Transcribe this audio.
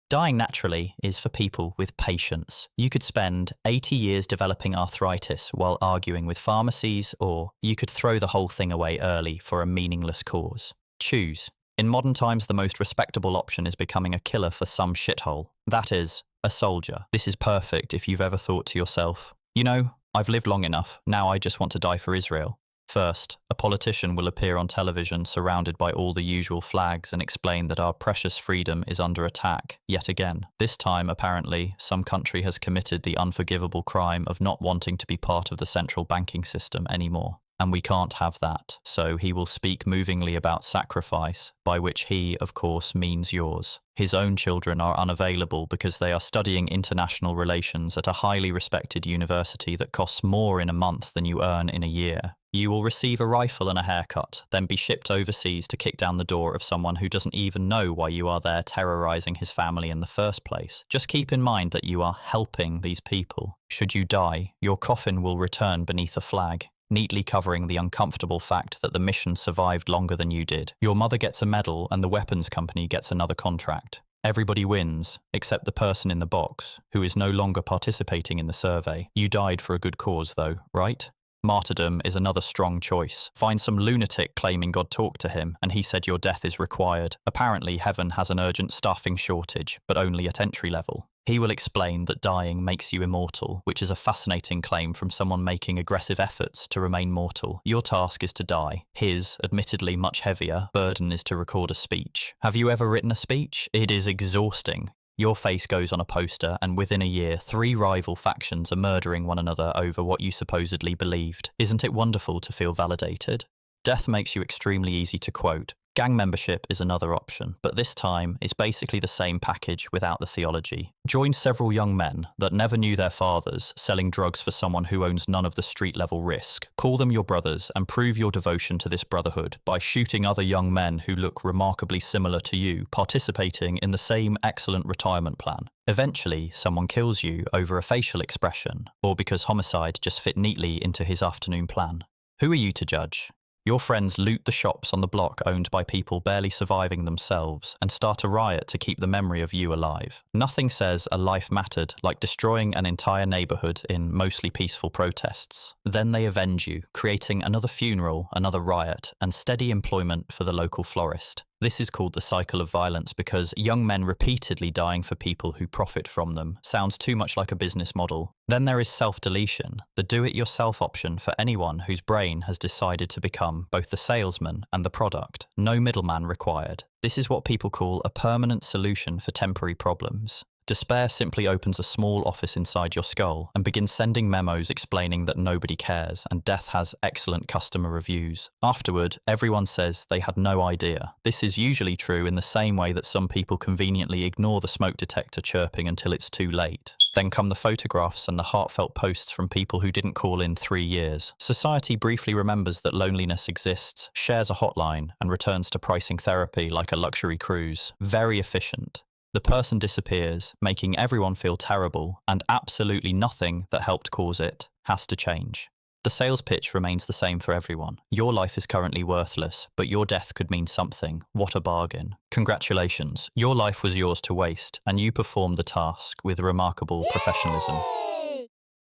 Dying naturally is for people with patience. You could spend 80 years developing arthritis while arguing with pharmacies, or you could throw the whole thing away early for a meaningless cause. Choose. In modern times, the most respectable option is becoming a killer for some shithole. That is, a soldier. This is perfect if you've ever thought to yourself, I've lived long enough, now I just want to die for Israel. First, a politician will appear on television surrounded by all the usual flags and explain that our precious freedom is under attack, yet again. This time, apparently, some country has committed the unforgivable crime of not wanting to be part of the central banking system anymore. And we can't have that, so he will speak movingly about sacrifice, by which he, of course, means yours. His own children are unavailable because they are studying international relations at a highly respected university that costs more in a month than you earn in a year. You will receive a rifle and a haircut, then be shipped overseas to kick down the door of someone who doesn't even know why you are there terrorizing his family in the first place. Just keep in mind that you are helping these people. Should you die, your coffin will return beneath a flag, neatly covering the uncomfortable fact that the mission survived longer than you did. Your mother gets a medal and the weapons company gets another contract. Everybody wins, except the person in the box, who is no longer participating in the survey. You died for a good cause though, right? Martyrdom is another strong choice. Find some lunatic claiming God talked to him and he said your death is required. Apparently heaven has an urgent staffing shortage, but only at entry level. He will explain that dying makes you immortal, which is a fascinating claim from someone making aggressive efforts to remain mortal. Your task is to die. His, admittedly much heavier, burden is to record a speech. Have you ever written a speech? It is exhausting. Your face goes on a poster, and within a year, 3 rival factions are murdering one another over what you supposedly believed. Isn't it wonderful to feel validated? Death makes you extremely easy to quote. Gang membership is another option, but this time it's basically the same package without the theology. Join several young men that never knew their fathers selling drugs for someone who owns none of the street-level risk. Call them your brothers and prove your devotion to this brotherhood by shooting other young men who look remarkably similar to you, participating in the same excellent retirement plan. Eventually, someone kills you over a facial expression, or because homicide just fit neatly into his afternoon plan. Who are you to judge? Your friends loot the shops on the block owned by people barely surviving themselves and start a riot to keep the memory of you alive. Nothing says a life mattered like destroying an entire neighborhood in mostly peaceful protests. Then they avenge you, creating another funeral, another riot, and steady employment for the local florist. This is called the cycle of violence because young men repeatedly dying for people who profit from them sounds too much like a business model. Then there is self-deletion, the do-it-yourself option for anyone whose brain has decided to become both the salesman and the product. No middleman required. This is what people call a permanent solution for temporary problems. Despair simply opens a small office inside your skull and begins sending memos explaining that nobody cares and death has excellent customer reviews. Afterward, everyone says they had no idea. This is usually true in the same way that some people conveniently ignore the smoke detector chirping until it's too late. Then come the photographs and the heartfelt posts from people who didn't call in 3 years. Society briefly remembers that loneliness exists, shares a hotline, and returns to pricing therapy like a luxury cruise. Very efficient. The person disappears, making everyone feel terrible, and absolutely nothing that helped cause it has to change. The sales pitch remains the same for everyone. Your life is currently worthless, but your death could mean something. What a bargain. Congratulations, your life was yours to waste, and you performed the task with remarkable professionalism.